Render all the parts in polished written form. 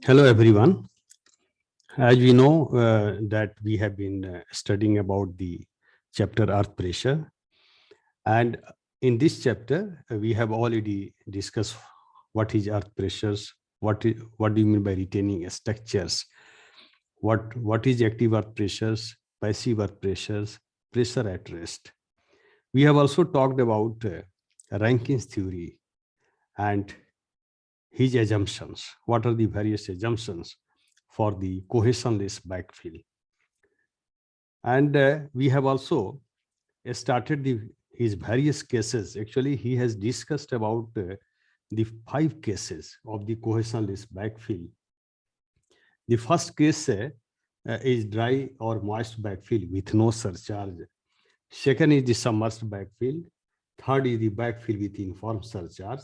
Hello, everyone. As we know that we have been studying about the chapter Earth Pressure, and in this chapter we have already discussed what is Earth pressures, what do you mean by retaining structures, what is active Earth pressures, passive Earth pressures, pressure at rest. We have also talked about Rankin's theory and his assumptions. What are the various assumptions for the cohesionless backfill? And we have also started his various cases. Actually, he has discussed about the 5 cases of the cohesionless backfill. The first case is dry or moist backfill with no surcharge. Second is the submerged backfill. Third is the backfill with informed surcharge.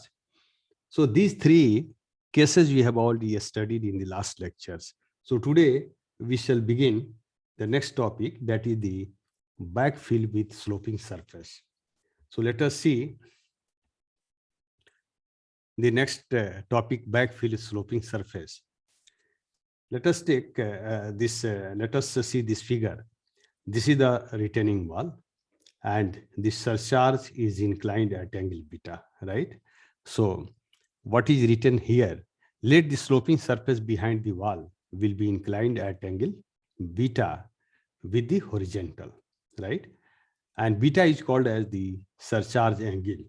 So these 3 cases we have already studied in the last lectures. So today we shall begin the next topic, that is the backfill with sloping surface. So let us see the next topic, backfill sloping surface. Let us take let us see this figure. This is the retaining wall and the surcharge is inclined at angle beta, right? So what is written here? Let the sloping surface behind the wall will be inclined at angle beta with the horizontal, right? And beta is called as the surcharge angle.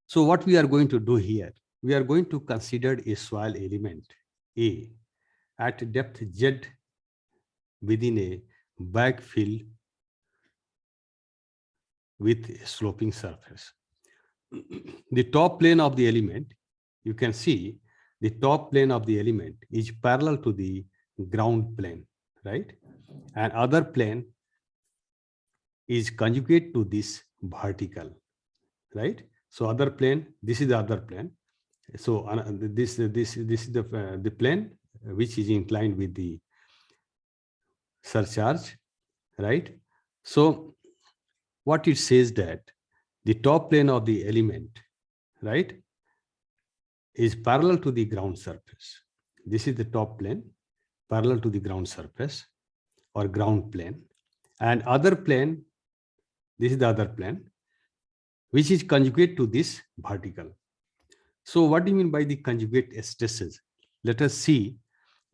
So what we are going to do here, we are going to consider a soil element A at depth Z within a backfill with a sloping surface. The top plane of the element, you can see the top plane of the element is parallel to the ground plane, right? And other plane is conjugate to this vertical, right? So other plane, this is the other plane. So this is the plane which is inclined with the surcharge, right? So what it says that the top plane of the element, right, is parallel to the ground surface. This is the top plane parallel to the ground surface or ground plane, and other plane, this is the other plane which is conjugate to this vertical. So what do you mean by the conjugate stresses? Let us see.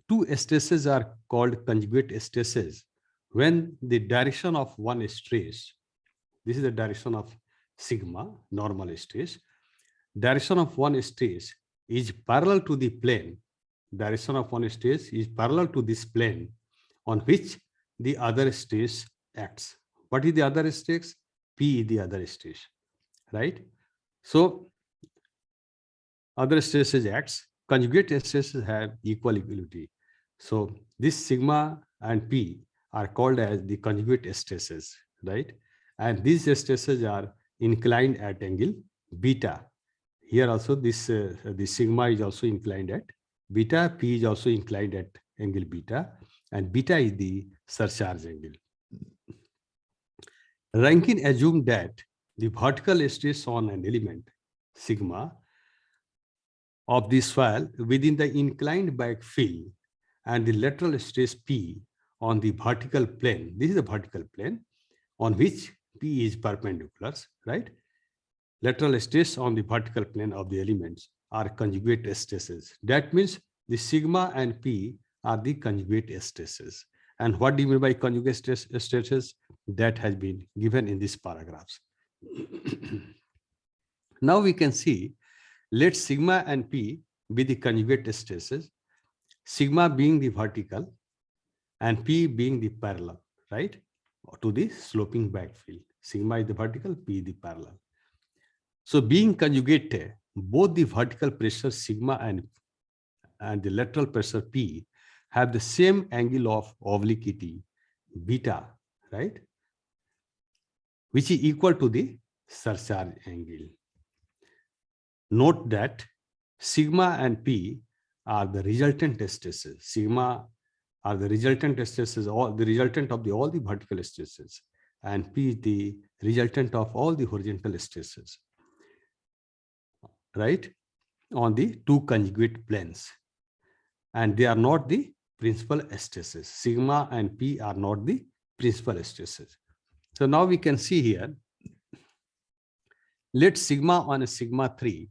2 stresses are called conjugate stresses when the direction of one stress, this is the direction of sigma, normal stress, direction of one stress is parallel to the plane, direction of one stress is parallel to this plane on which the other stress acts. What is the other stress? P is the other stress, right? So other stresses acts, conjugate stresses have equal equality. So this sigma and P are called as the conjugate stresses, right? And these stresses are inclined at angle beta. Here also this the sigma is also inclined at beta, P is also inclined at angle beta, and beta is the surcharge angle. Rankine assumed that the vertical stress on an element, sigma, of the soil within the inclined backfill and the lateral stress P on the vertical plane. This is the vertical plane on which P is perpendicular, right? Lateral stress on the vertical plane of the elements are conjugate stresses. That means the sigma and P are the conjugate stresses. And what do you mean by conjugate stresses? That has been given in these paragraphs. Now we can see, let sigma and P be the conjugate stresses, sigma being the vertical and P being the parallel, right, to the sloping backfill. Sigma is the vertical, P is the parallel. So being conjugate, both the vertical pressure sigma and the lateral pressure P have the same angle of obliquity, beta, right, which is equal to the surcharge angle. Note that sigma and P are the resultant stresses. Sigma are the resultant stresses, all the resultant of all the vertical stresses, and P is the resultant of all the horizontal stresses, right? on the two conjugate planes, and they are not the principal stresses. Sigma and P are not the principal stresses. So now we can see here, let sigma 1 and sigma 3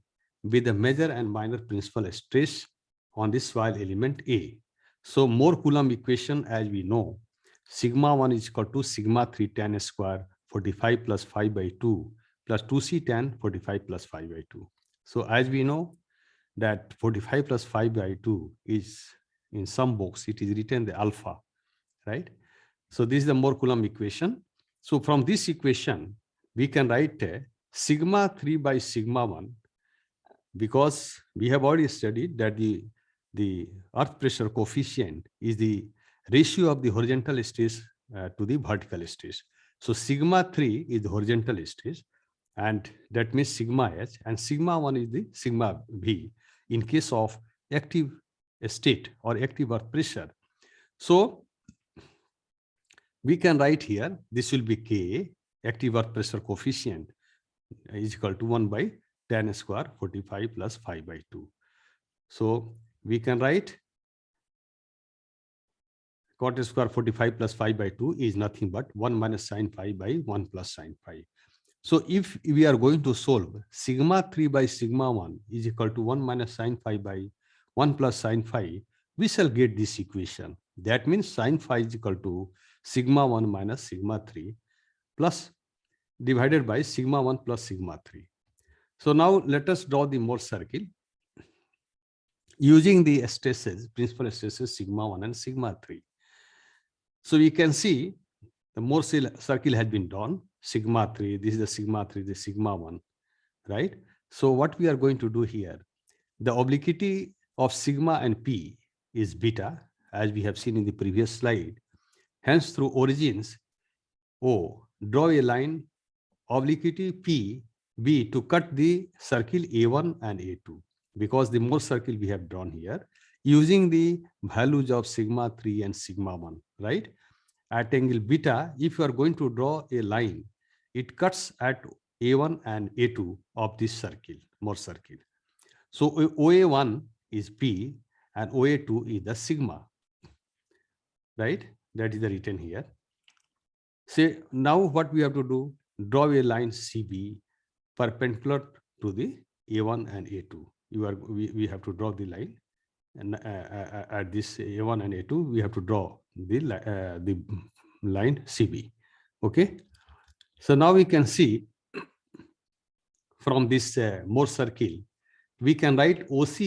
be the major and minor principal stress on the soil element A. So Mohr Coulomb equation, as we know, sigma 1 is equal to sigma 3 tan square 45 plus 5 by 2 plus 2c tan 45 plus 5 by 2. So as we know that 45 plus 5 by 2 is, in some books, it is written the alpha, right? So this is the Mohr Coulomb equation. So from this equation, we can write sigma 3 by sigma 1, because we have already studied that the earth pressure coefficient is the ratio of the horizontal stress to the vertical stress. So sigma 3 is the horizontal stress, and that means sigma h, and sigma 1 is the sigma v in case of active state or active earth pressure. So we can write here, this will be K, active earth pressure coefficient, is equal to 1 by tan square 45 plus 5 by 2. So we can write cot square 45 plus 5 by 2 is nothing but 1 minus sin phi by 1 plus sin phi. So if we are going to solve sigma 3 by sigma 1 is equal to 1 minus sin phi by 1 plus sin phi, we shall get this equation. That means sin phi is equal to sigma 1 minus sigma 3 plus divided by sigma 1 plus sigma 3. So now let us draw the Mohr circle using the stresses, principal stresses sigma 1 and sigma 3. So we can see the Mohr circle has been drawn, sigma 3, this is the sigma 3, this sigma 1, right? So what we are going to do here, the obliquity of sigma and P is beta, as we have seen in the previous slide. Hence, through origins O, draw a line obliquity P B to cut the circle A1 and A2, because the Mohr circle we have drawn here using the values of sigma 3 and sigma 1, right? At angle beta, if you are going to draw a line, it cuts at A1 and A2 of this circle, Mohr circle. So OA1 is P and OA2 is the sigma, right? That is the written here. Say now what we have to do, draw a line CB perpendicular to the A1 and A2. We have to draw the line, and at this A1 and A2 we have to draw the line CB. Okay, so now we can see from this Mohr circle, we can write OC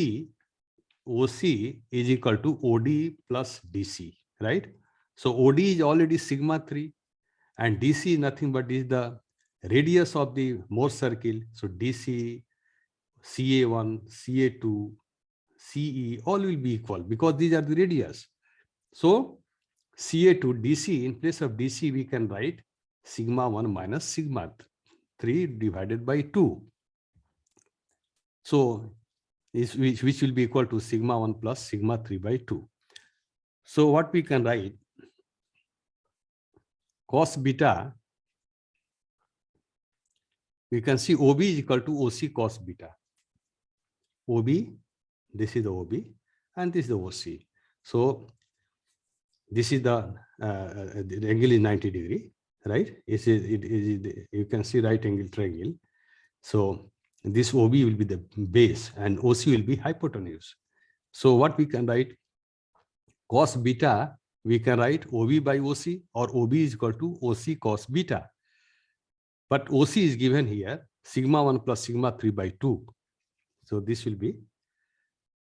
is equal to OD plus DC, right? So OD is already sigma 3 and DC is nothing but is the radius of the Mohr circle. So DC, CA1, CA2, CE, all will be equal because these are the radius. So CA2 DC, in place of DC, we can write sigma 1 minus sigma 3 divided by 2. So which will be equal to sigma 1 plus sigma 3 by 2. So what we can write, cos beta, we can see OB is equal to OC cos beta. OB, this is the OB, and this is the OC. So this is the angle is 90 degree, right? You can see right angle triangle. So this OB will be the base and OC will be hypotenuse. So what we can write, cos beta, we can write OB by OC, or OB is equal to OC cos beta. But OC is given here, sigma 1 plus sigma 3 by 2. So this will be,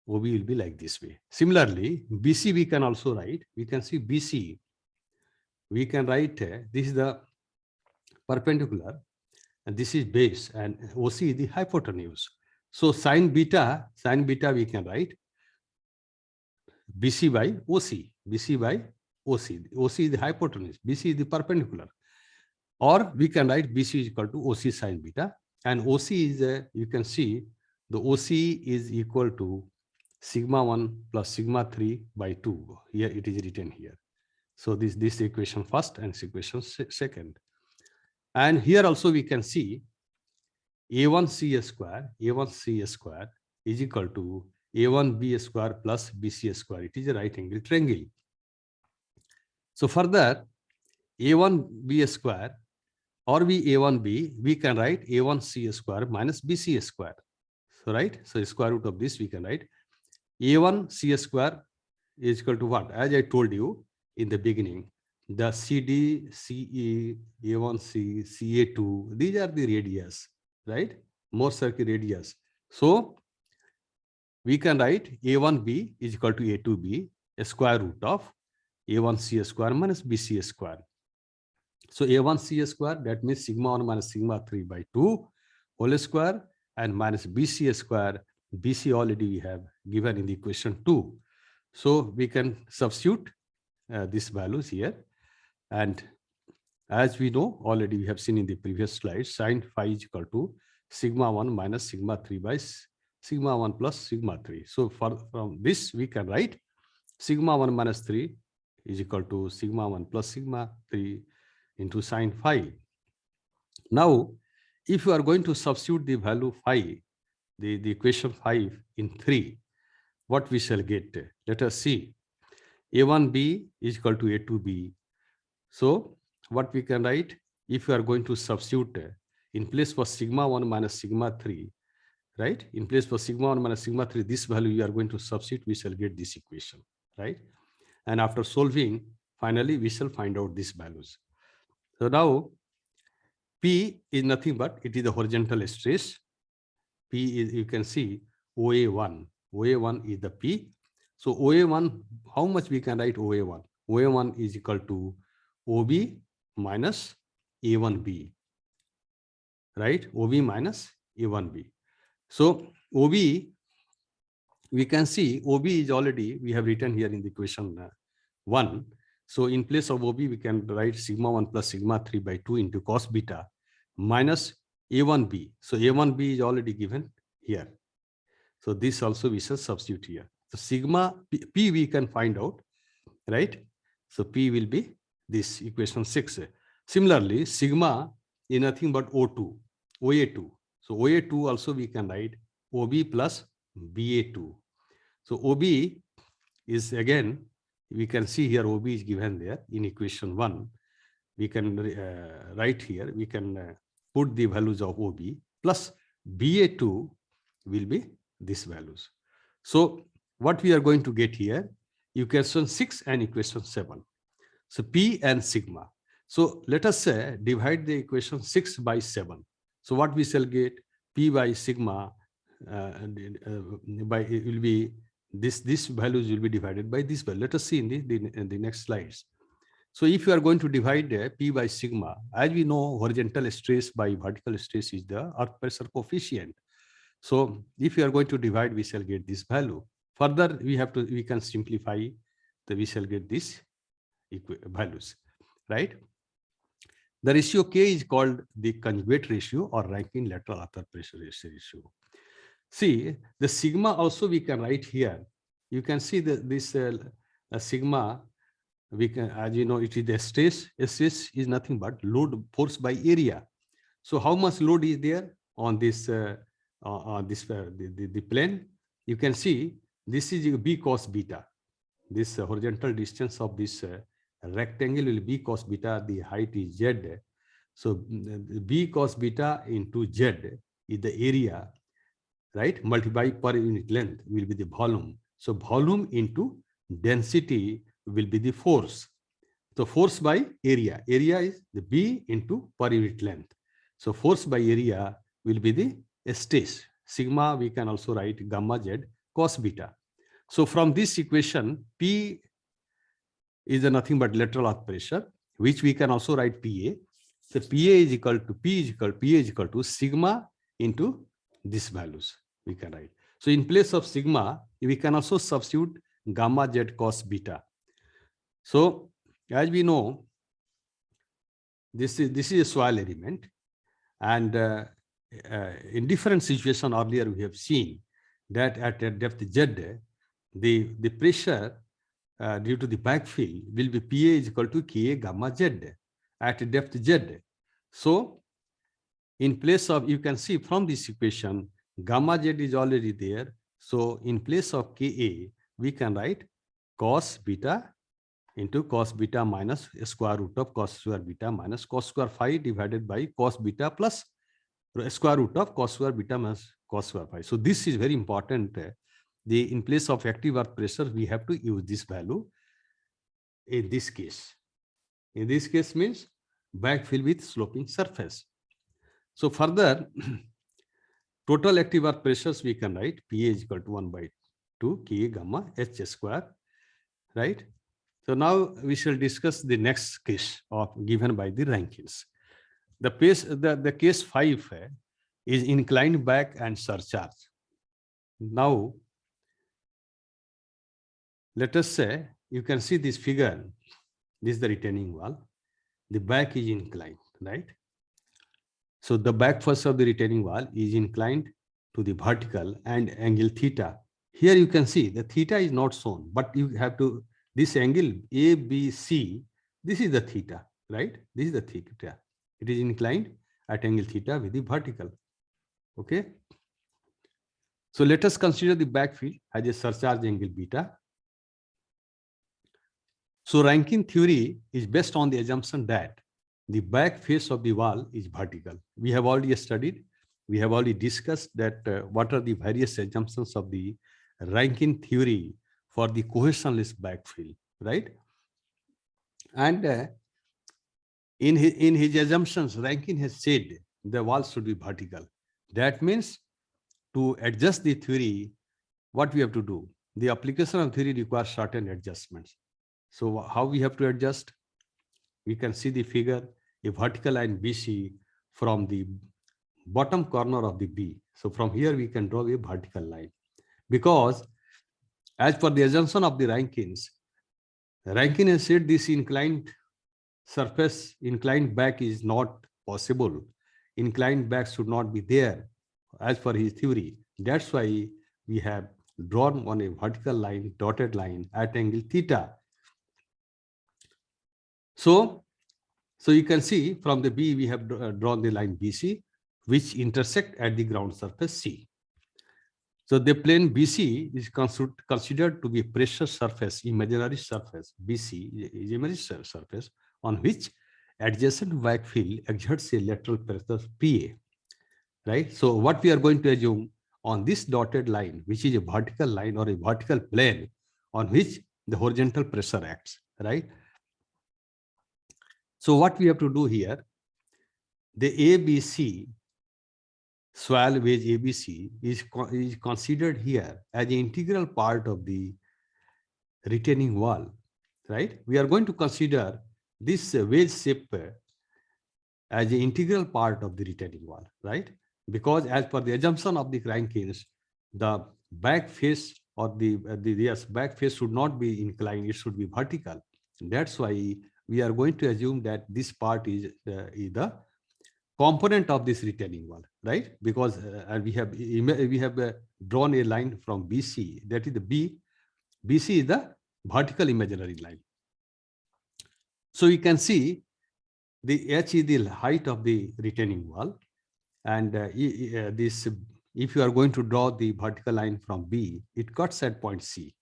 OB will be like this way. Similarly, BC we can also write. We can see BC. We can write, this is the perpendicular, and this is base, and OC is the hypotenuse. So sin beta we can write BC by OC, BC by OC. OC is the hypotenuse, BC is the perpendicular. Or we can write BC is equal to OC sin beta, and OC is, you can see the OC is equal to sigma 1 plus sigma 3 by 2. Here it is written here. So this equation first and this equation second. And here also we can see A1 C square is equal to A1B square plus BC square. It is a right angle triangle. So further, A1B square or A1B, we can write A1C square minus BC square. So right, so square root of this we can write A1C square is equal to what? As I told you in the beginning, the CD, CE, A1C, CA2, these are the radius, right? More circular radius. So we can write A1B is equal to A2B, a square root of A1C square minus BC square. So A1C square, that means sigma 1 minus sigma 3 by 2 whole square, and minus BC square. BC already we have given in the equation 2. So we can substitute these values here. And as we know, already we have seen in the previous slide, sine phi is equal to sigma 1 minus sigma 3 by sigma 1 plus sigma 3. So from this, we can write sigma 1 minus 3 is equal to sigma 1 plus sigma 3 into sine phi. Now, if you are going to substitute the value phi, the equation 5 in 3, what we shall get? Let us see. A1B is equal to A2B. So what we can write, if you are going to substitute in place for sigma 1 minus sigma 3, right? In place for sigma 1 minus sigma 3, this value you are going to substitute, we shall get this equation, right? And after solving, finally, we shall find out these values. So now, P is nothing but it is the horizontal stress. P is, you can see, OA1. OA1 is the P. So OA1, how much we can write OA1? OA1 is equal to OB minus A1B, right? OB minus A1B. So OB, we can see OB is already, we have written here in the equation 1. So in place of OB, we can write sigma 1 plus sigma 3 by 2 into cos beta minus A1B. So A1B is already given here. So this also we shall substitute here. So sigma P we can find out, right? So P will be this equation 6. Similarly, sigma is nothing but O2, OA2. So OA2 also we can write OB plus BA2. So OB is again, we can see here OB is given there in equation 1. We can write here, we can put the values of OB plus BA2 will be these values. So what we are going to get here, equation 6 and equation 7. So P and sigma. So let us say divide the equation 6 by 7. So what we shall get, P by sigma by it will be this values will be divided by this value. Let us see in the next slides. So if you are going to divide P by sigma, as we know, horizontal stress by vertical stress is the earth pressure coefficient. So if you are going to divide, we shall get this value. Further, we can simplify, we shall get these values, right? The ratio K is called the conjugate ratio or Rankine lateral earth pressure ratio. See, the sigma also we can write here. You can see this sigma, we can, as you know, it is the stress. Stress is nothing but load force by area. So how much load is there on this the plane? You can see this is B cos beta. This horizontal distance of this rectangle will be cos beta. The height is Z. So B cos beta into Z is the area, right? Multiply per unit length will be the volume. So volume into density will be the force. So force by area. Area is the B into per unit length. So force by area will be the stress. Sigma we can also write gamma Z cos beta. So from this equation, P is nothing but lateral earth pressure, which we can also write PA. So PA is equal to PA is equal to sigma into these values we can write. So in place of sigma, we can also substitute gamma Z cos beta. So as we know, this is a soil element, and in different situations earlier we have seen that at a depth Z, the pressure due to the backfill will be PA is equal to Ka gamma Z at a depth Z. So in place of, you can see from this equation, Gamma z is already there. So in place of Ka, we can write cos beta into cos beta minus square root of cos square beta minus cos square phi divided by cos beta plus square root of cos square beta minus cos square phi. So this is very important. In place of active earth pressure, we have to use this value in this case. In this case means backfill with sloping surface. So further, total active earth pressures we can write Pa is equal to 1 by 2 Ka gamma H square, right? So now we shall discuss the next case given by the Rankins. The case 5 is inclined back and surcharge. Now, let us say you can see this figure. This is the retaining wall. The back is inclined, right? So the back face of the retaining wall is inclined to the vertical and angle theta. Here you can see the theta is not shown, but you have to, this angle ABC, this is the theta, right? This is the theta. It is inclined at angle theta with the vertical. Okay. So let us consider the backfill as a surcharge angle beta. So Rankine theory is based on the assumption that the back face of the wall is vertical. We have already studied, we have already discussed that what are the various assumptions of the Rankine theory for the cohesionless backfill, right? And in his assumptions, Rankine has said the wall should be vertical. That means to adjust the theory, what we have to do? The application of theory requires certain adjustments. So how we have to adjust? We can see the figure, a vertical line BC from the bottom corner of the B. So from here we can draw a vertical line. Because as per the assumption of the Rankine has said this inclined surface, inclined back is not possible. Inclined back should not be there as per his theory. That's why we have drawn on a vertical line, dotted line at angle theta. So you can see from the B, we have drawn the line BC, which intersect at the ground surface C. So the plane BC is considered to be a pressure surface, imaginary surface. BC is imaginary surface on which adjacent backfill exerts a lateral pressure PA, right? So what we are going to assume on this dotted line, which is a vertical line or a vertical plane on which the horizontal pressure acts, right? So what we have to do here, the ABC, swell wedge ABC is considered here as an integral part of the retaining wall, right? We are going to consider this wedge shape as an integral part of the retaining wall, right? Because as per the assumption of the Rankines, the back face or the back face should not be inclined, it should be vertical. That's why we are going to assume that this part is the component of this retaining wall, right? Because we have drawn a line from BC, that is the B. BC is the vertical imaginary line. So you can see the H is the height of the retaining wall, and this, if you are going to draw the vertical line from B, it cuts at point C.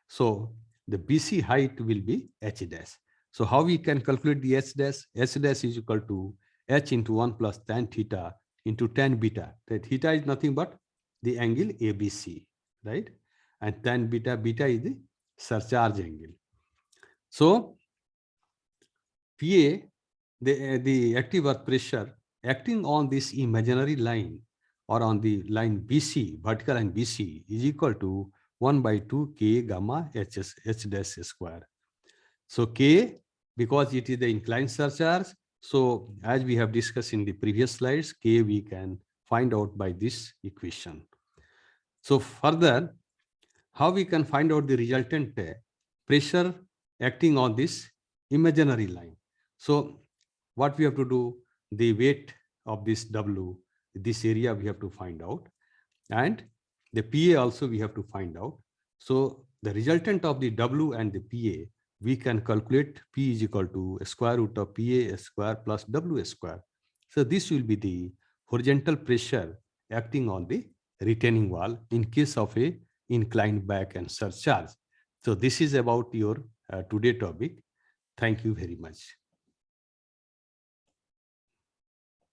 So the BC height will be H dash. So how we can calculate the H dash? H dash is equal to H into 1 plus tan theta into tan beta. The theta is nothing but the angle ABC, right? And tan beta, beta is the surcharge angle. So PA, the active earth pressure acting on this imaginary line or on the line BC, vertical line BC, is equal to 1 by 2 K gamma H dash square. So K, because it is the inclined surcharge, so as we have discussed in the previous slides, K we can find out by this equation. So further, how we can find out the resultant pressure acting on this imaginary line? So what we have to do, the weight of this W, this area we have to find out, and the PA also we have to find out. So the resultant of the W and the PA, we can calculate P is equal to square root of PA square plus W square. So this will be the horizontal pressure acting on the retaining wall in case of a inclined back and surcharge. So this is about your today topic. Thank you very much.